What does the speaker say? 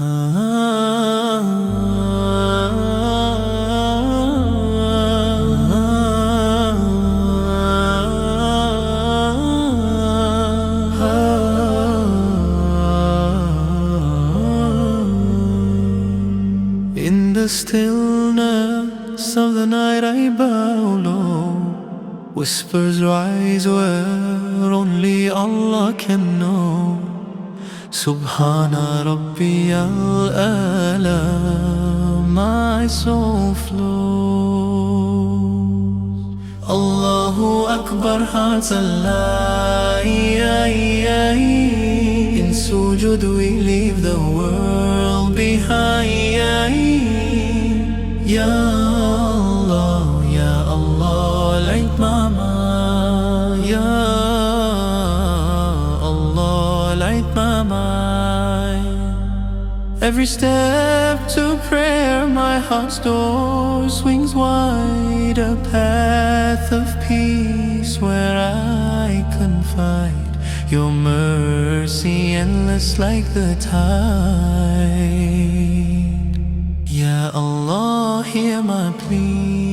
In the stillness of the night I bow low. Whispers rise where only Allah can know. Subhana Rabbi al-Ala, my soul flows. Allahu Akbar, hearts alive. In sujud we leave the world behind. Ya Allah, Ya Allah, light my mind. Ya Allah, light my mind. Every step to prayer, my heart's door swings wide. A path of peace where I confide. Your mercy endless like the tide. Ya Allah, hear my plea.